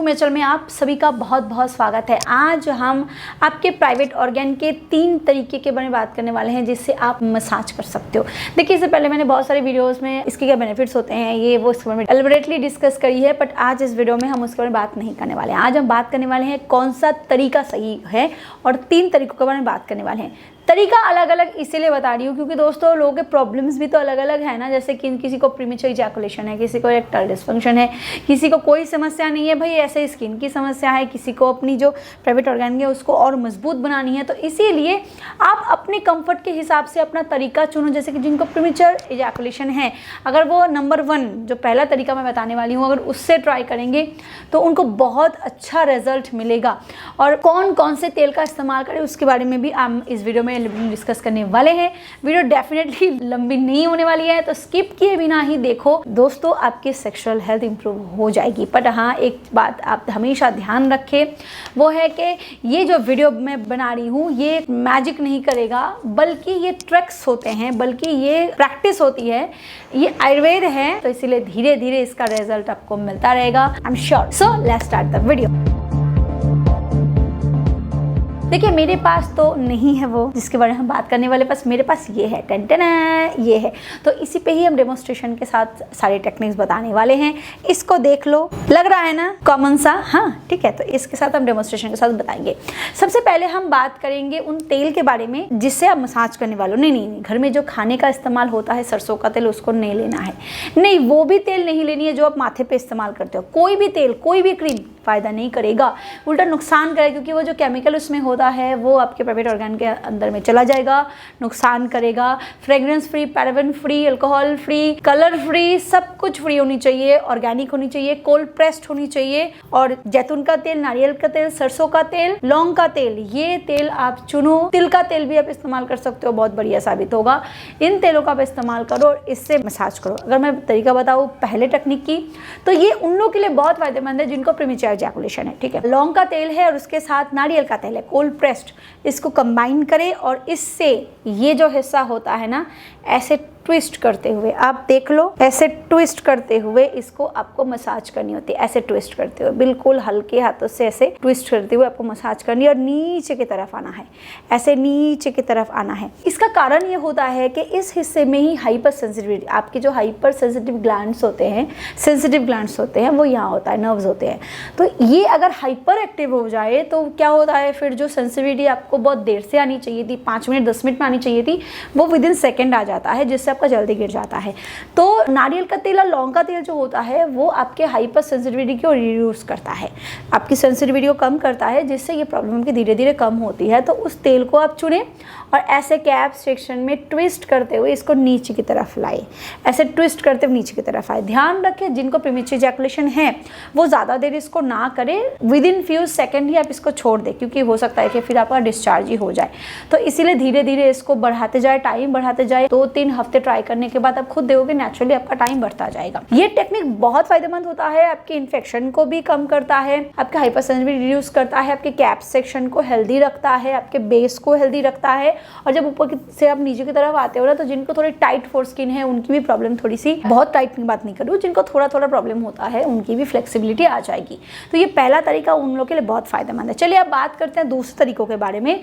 एक्यूमेचर में आप सभी का बहुत बहुत स्वागत है। आज हम आपके प्राइवेट ऑर्गन के 3 तरीके के बारे में बात करने वाले हैं जिससे आप मसाज कर सकते हो। देखिए, इससे पहले मैंने बहुत सारे वीडियोस में इसके क्या बेनिफिट्स होते हैं ये वो इसके बारे में एलबोरेटली डिस्कस करी है, बट आज इस वीडियो में हम उसके बारे में बात नहीं करने वाले हैं। आज हम बात करने वाले हैं कौन सा तरीका सही है और 3 तरीकों के बारे में बात करने वाले हैं। तरीका अलग अलग इसीलिए बता रही हूँ क्योंकि दोस्तों लोगों के प्रॉब्लम्स भी तो अलग अलग है ना। जैसे कि किसी को प्रीमेच्योर इजैकुलेशन है, किसी को इरेक्टाइल डिस्फंक्शन है, किसी को कोई समस्या नहीं है भाई, ऐसे स्किन की समस्या है, किसी को अपनी जो प्राइवेट ऑर्गन है उसको और मजबूत बनानी है। तो इसीलिए आप अपने कंफर्ट के हिसाब से अपना तरीका चुनो। जैसे कि जिनको प्रीमेच्योर इजैकुलेशन है, अगर वो नंबर 1 जो पहला तरीका मैं बताने वाली हूँ अगर उससे ट्राई करेंगे तो उनको बहुत अच्छा रिजल्ट मिलेगा। और कौन कौन से तेल का इस्तेमाल करें उसके बारे में भी हम इस वीडियो में डिस्कस करने वाले हैं। वीडियो डेफिनेटली लंबी नहीं होने वाली है तो स्किप किए बिना ही देखो दोस्तों, आपकी सेक्सुअल हेल्थ इंप्रूव हो जाएगी। बट हाँ, एक बात आप हमेशा ध्यान रखें, वो है कि ये जो वीडियो मैं बना रही हूँ ये मैजिक नहीं करेगा, बल्कि ये ट्रिक्स होते हैं, बल्कि ये प्रैक्टिस होती है, ये आयुर्वेद है। तो इसीलिए धीरे धीरे इसका रिजल्ट आपको मिलता रहेगा, I am sure. So let's start the video. देखिए, मेरे पास तो नहीं है वो जिसके बारे में हम बात करने वाले, बस मेरे पास ये है, टेंटेना ये है। तो इसी पे ही हम डेमोन्स्ट्रेशन के साथ सारे टेक्निक्स बताने वाले हैं। इसको देख लो, लग रहा है ना कॉमन सा? हाँ ठीक है, तो इसके साथ हम डेमोन्स्ट्रेशन के साथ बताएंगे। सबसे पहले हम बात करेंगे उन तेल के बारे में जिससे आप मसाज करने वाले हो। नहीं, घर में जो खाने का इस्तेमाल होता है सरसों का तेल, उसको नहीं लेना है। नहीं, वो भी तेल नहीं लेनी है जो आप माथे पे इस्तेमाल करते हो। कोई भी तेल, कोई भी क्रीम फायदा नहीं करेगा, उल्टा नुकसान करेगा, क्योंकि वो जो केमिकल उसमें होता है वो आपके प्राइवेट ऑर्गन के अंदर में चला जाएगा, नुकसान करेगा। Fragrance free, paraben free, alcohol free, colour free, सब कुछ फ्री होनी चाहिए, ऑर्गेनिक होनी चाहिए, कोल्ड प्रेस्ड होनी चाहिए। और जैतून का तेल, नारियल का तेल, सरसों का तेल, लौंग का तेल, ये तेल आप चुनो। तिल का तेल भी आप इस्तेमाल कर सकते हो, बहुत बढ़िया साबित होगा। इन तेलों का आप इस्तेमाल करो और इससे मसाज करो। अगर मैं तरीका बताऊँ पहले टेक्निक की, तो ये उन लोगों के लिए बहुत फायदेमंद है जिनको प्रीमेच्योर इजैकुलेशन है। ठीक है, लौंग का तेल है और उसके साथ नारियल का तेल है, कोल्ड प्रेस्ड, इसको कंबाइन करें और इससे ये जो हिस्सा होता है ना, ऐसे ट्विस्ट करते हुए, आप देख लो, ऐसे ट्विस्ट करते हुए इसको आपको मसाज करनी होती है। ऐसे ट्विस्ट करते हुए, बिल्कुल हल्के हाथों से ऐसे ट्विस्ट करते हुए आपको मसाज करनी है और नीचे की तरफ आना है, ऐसे नीचे की तरफ आना है। इसका कारण ये होता है कि इस हिस्से में ही हाइपर सेंसिटिविटी, आपके जो हाइपर सेंसिटिव ग्लैंड्स होते हैं, सेंसिटिव ग्लैंड्स होते हैं, वो यहाँ होता है, नर्व्स होते हैं। तो ये अगर हाइपर एक्टिव हो जाए तो क्या होता है, फिर जो सेंसिटिविटी आपको बहुत देर से आनी चाहिए थी, 5 मिनट 10 मिनट में आनी चाहिए थी, वो विदिन सेकेंड आ जाता है, जिससे आपका जल्दी गिर जाता है। तो नारियल का तेल और लौंग का तेल जो होता है वो आपके हाइपर सेंसिटिविटी को रिड्यूस करता है, आपकी सेंसिटिविटी को कम करता है, जिससे ये प्रॉब्लम की धीरे धीरे कम होती है। तो उस तेल को आप चुने और ऐसे कैप सेक्शन में ट्विस्ट करते हुए इसको नीचे की तरफ लाए, ऐसे ट्विस्ट करते हुए नीचे की तरफ आए। ध्यान रखें, जिनको प्रीमेच्योर इजैकुलेशन है वो ज़्यादा देर इसको ना करें, विद इन फ्यू सेकेंड ही आप इसको छोड़ दें, क्योंकि हो सकता है कि फिर आपका डिस्चार्ज ही हो जाए। तो इसीलिए धीरे धीरे इसको बढ़ाते जाए, टाइम बढ़ाते जाए। 2-3 हफ्ते ट्राई करने के बाद आप खुद देखोगे नेचुरली आपका टाइम बढ़ता जाएगा। ये टेक्निक बहुत फायदेमंद होता है, आपके इन्फेक्शन को भी कम करता है, आपके हाइपर सेंसिटिविटी रिड्यूस करता है, आपके कैप सेक्शन को हेल्दी रखता है, आपके बेस को हेल्दी रखता है। और जब ऊपर से आप नीचे की तरफ आते हो ना, तो जिनको थोड़ी टाइट फोर स्किन है उनकी भी प्रॉब्लम थोड़ी सी, बहुत टाइट की बात नहीं करूँ, जिनको थोड़ा थोड़ा प्रॉब्लम होता है उनकी भी फ्लेक्सिबिलिटी आ जाएगी। तो ये पहला तरीका उन लोगों के लिए बहुत फायदेमंद है। चलिए अब बात करते हैं दूसरे तरीकों के बारे में।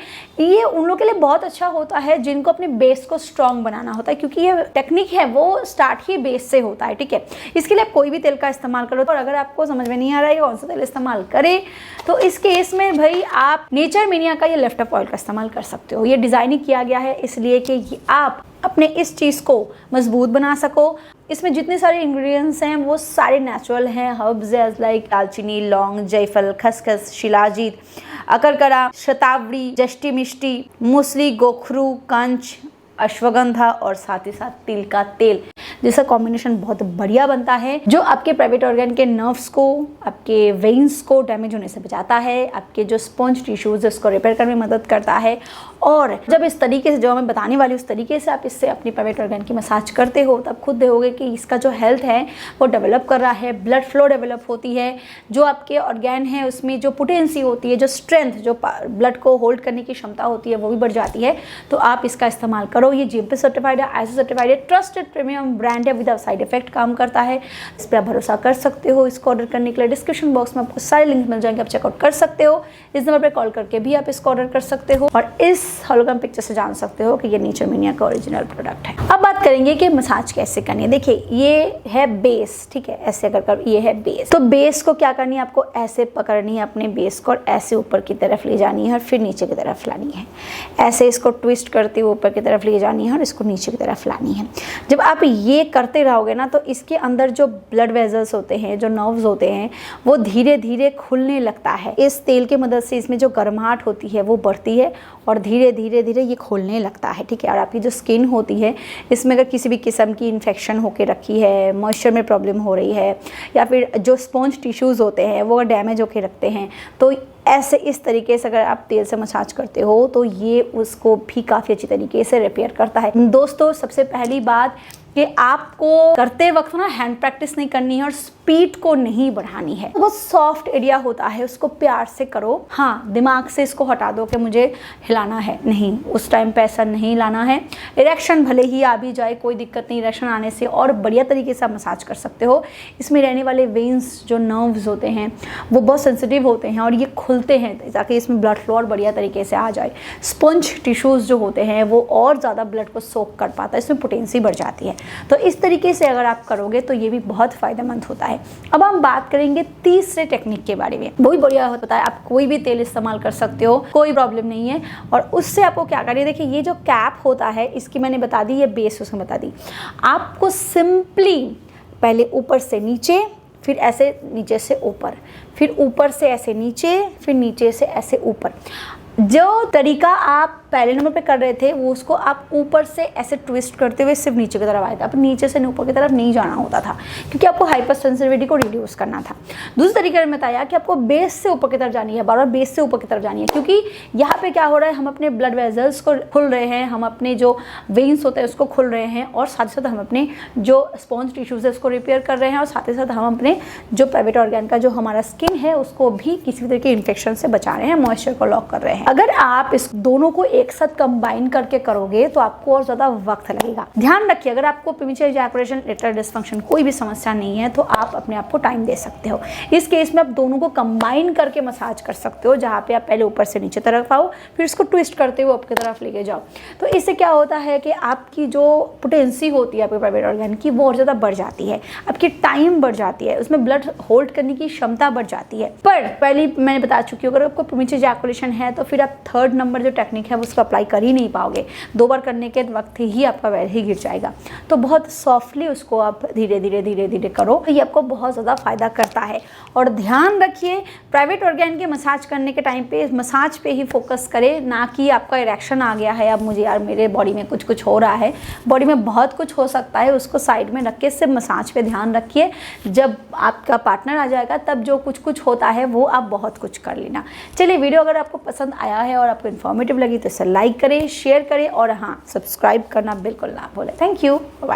ये उन लोगों के लिए बहुत अच्छा होता है जिनको अपने बेस को स्ट्रॉन्ग बनाना होता है, क्योंकि ये टेक्निक है वो स्टार्ट ही बेस से होता है। ठीक है, इसके लिए आप कोई भी तेल का इस्तेमाल करो। और अगर आपको समझ में नहीं आ रहा है कौन सा तेल इस्तेमाल करें, तो इस केस में भाई आप नेचर मीनिया का ये लिफ्ट ऑयल का इस्तेमाल कर सकते हो। ये डिजाइन किया गया है इसलिए कि आप अपने इस चीज़ को मजबूत बना सको। इसमें जितने सारे इंग्रेडिएंट्स हैं वो सारे नेचुरल हैं। हर्ब्स एज लाइक दालचीनी, लौंग, जायफल, खसखस, शिलाजीत, अकरकरा, शतावरी, जष्टी मिष्टी, मूसली, गोखरू, कंच, अश्वगंधा और साथ ही साथ तिल का तेल, जिसका कॉम्बिनेशन बहुत बढ़िया बनता है, जो आपके प्राइवेट ऑर्गन के नर्व्स को, आपके वेन्स को डैमेज होने से बचाता है, आपके जो स्पॉन्ज टिश्यूज उसको रिपेयर करने में मदद करता है। और जब इस तरीके से, जो मैं बताने वाली उस तरीके से आप इससे अपनी प्राइवेट ऑर्गन की मसाज करते हो, तब खुद देखोगे कि इसका जो हेल्थ है वो डेवलप कर रहा है, ब्लड फ्लो डेवलप होती है, जो आपके ऑर्गन है उसमें जो पोटेंसी होती है, जो स्ट्रेंथ, जो ब्लड को होल्ड करने की क्षमता होती है वो भी बढ़ जाती है। तो आप इसका इस्तेमाल करो। ये GMP सर्टिफाइड है, ISO सर्टिफाइड है, ट्रस्टेड प्रीमियम ब्रांड ब्रांड है, विदाउट साइड इफेक्ट काम करता है, इस पर आप भरोसा कर सकते हो। इसको ऑर्डर करने के लिए डिस्क्रिप्शन बॉक्स में आपको सारे लिंक मिल जाएंगे, आप चेकआउट कर सकते हो। इस नंबर पर कॉल करके भी आप इसको ऑर्डर कर सकते हो और इस होलोग्राम पिक्चर से जान सकते हो कि ये नेचर मिनिया का ओरिजिनल प्रोडक्ट है। अब बात करेंगे कि मसाज कैसे करनी है। देखिए ये है बेस, ठीक है, ऐसे कर ये है बेस। तो बेस को क्या करनी है, आपको ऐसे पकड़नी है अपने बेस को और ऐसे ऊपर की तरफ ले जानी है और फिर नीचे की तरफ लानी है। ऐसे इसको ट्विस्ट करते हुए ऊपर की तरफ ले जानी है और इसको नीचे की तरफ लानी है। जब आप ये करते रहोगे ना तो इसके अंदर जो ब्लड वेजल्स होते हैं, जो नर्व्स होते हैं, वो धीरे धीरे खुलने लगता है। इस तेल की मदद से इसमें जो गर्माहट होती है वो बढ़ती है और धीरे धीरे धीरे ये खुलने लगता है, ठीक है। और आपकी जो स्किन होती है इसमें अगर किसी भी किस्म की इन्फेक्शन होकर रखी है, मॉइस्चर में प्रॉब्लम हो रही है या फिर जो स्पॉन्ज टिश्यूज़ होते हैं वो डैमेज होकर रखते हैं, तो ऐसे इस तरीके से अगर आप तेल से मसाज करते हो तो ये उसको भी काफ़ी अच्छी तरीके से रिपेयर करता है। दोस्तों सबसे पहली बात कि आपको करते वक्त ना हैंड प्रैक्टिस नहीं करनी है और स्पीड को नहीं बढ़ानी है। वो सॉफ्ट एरिया होता है उसको प्यार से करो। हाँ, दिमाग से इसको हटा दो कि मुझे हिलाना है, नहीं, उस टाइम पे ऐसा नहीं लाना है। इरेक्शन भले ही आ भी जाए कोई दिक्कत नहीं, इरेक्शन आने से और बढ़िया तरीके से आप मसाज कर सकते हो। इसमें रहने वाले वेन्स जो नर्व्स होते हैं वो बहुत सेंसिटिव होते हैं और ये खुलते हैं ताकि इसमें ब्लड फ्लो और बढ़िया तरीके से आ जाए। स्पंज टिश्यूज़ जो होते हैं वो और ज़्यादा ब्लड को सोक कर पाता है, इसमें पोटेंसी बढ़ जाती है। तो इस तरीके से अगर आप करोगे तो ये भी बहुत फ़ायदेमंद होता है। अब हम बात करेंगे तीसरे टेक्निक के बारे में। बहुत बढ़िया होता है, आप कोई भी तेल इस्तेमाल कर सकते हो, कोई प्रॉब्लम नहीं है। और उससे आपको क्या करना है, देखिए ये जो कैप होता है इसकी मैंने बता दी, ये बेस उसमें बता दी। आपको सिंपली पहले ऊपर से नीचे, फिर ऐसे नीचे से ऊपर, फिर ऊपर से ऐसे नीचे, फिर नीचे से ऐसे ऊपर। जो तरीका आप पहले नंबर पे कर रहे थे वो उसको आप ऊपर से ऐसे ट्विस्ट करते हुए सिर्फ नीचे की तरफ आए थे, आप नीचे से ऊपर की तरफ नहीं जाना होता था क्योंकि आपको हाइपर सेंसिटिविटी को रिड्यूस करना था। दूसरे तरीके में बताया कि आपको बेस से ऊपर की तरफ जानी है, बार बार बेस से ऊपर की तरफ जानी है, क्योंकि यहाँ पे क्या हो रहा है, हम अपने ब्लड वेजल्स को खुल रहे हैं, हम अपने जो वेन्स होते हैं उसको खुल रहे हैं और साथ ही साथ हम अपने जो स्पॉन्ज टिश्यूज है उसको रिपेयर कर रहे हैं और साथ ही साथ हम अपने जो प्राइवेट ऑर्गन का जो हमारा स्किन है उसको भी किसी तरह के इन्फेक्शन से बचा रहे हैं, मॉइस्चर को लॉक कर रहे हैं। अगर आप इस दोनों को एक साथ कंबाइन करके करोगे तो आपको और ज्यादा वक्त लगेगा। ध्यान रखिए, अगर आपको प्रीमेच्योर इजैकुलेशन, इरेक्टाइल डिसफंक्शन कोई भी समस्या नहीं है तो आप अपने आप को टाइम दे सकते हो। इस केस में आप दोनों को कंबाइन करके मसाज कर सकते हो, जहाँ पे आप पहले ऊपर से नीचे तरफ आओ, फिर इसको ट्विस्ट करते हुए आपकी तरफ लेके जाओ। तो इससे क्या होता है कि आपकी जो पोटेंसी होती है आपके प्राइवेट ऑर्गन की वो और ज़्यादा बढ़ जाती है, आपकी टाइम बढ़ जाती है, उसमें ब्लड होल्ड करने की क्षमता बढ़ जाती है। पर पहले मैंने बता चुकी हूँ, अगर आपको प्रीमेच्योर इजैकुलेशन है तो फिर आप थर्ड नंबर जो टेक्निक है उसको अप्लाई कर ही नहीं पाओगे, 2 बार करने के वक्त ही आपका वेल ही गिर जाएगा। तो बहुत सॉफ्टली उसको आप धीरे धीरे करो, तो ये आपको बहुत ज़्यादा फायदा करता है। और ध्यान रखिए, प्राइवेट ऑर्गन के मसाज करने के टाइम पे मसाज पे ही फोकस करें, ना कि आपका इरेक्शन आ गया है अब मुझे यार मेरे बॉडी में कुछ हो रहा है। बॉडी में बहुत कुछ हो सकता है, उसको साइड में रख के सिर्फ मसाज पे ध्यान रखिए। जब आपका पार्टनर आ जाएगा तब जो कुछ होता है वो आप बहुत कुछ कर लेना। चलिए, वीडियो अगर आपको पसंद आया है और आपको इन्फॉर्मेटिव लगी तो इसे लाइक करें, शेयर करें और हाँ, सब्सक्राइब करना बिल्कुल ना भूलें। Thank you, bye.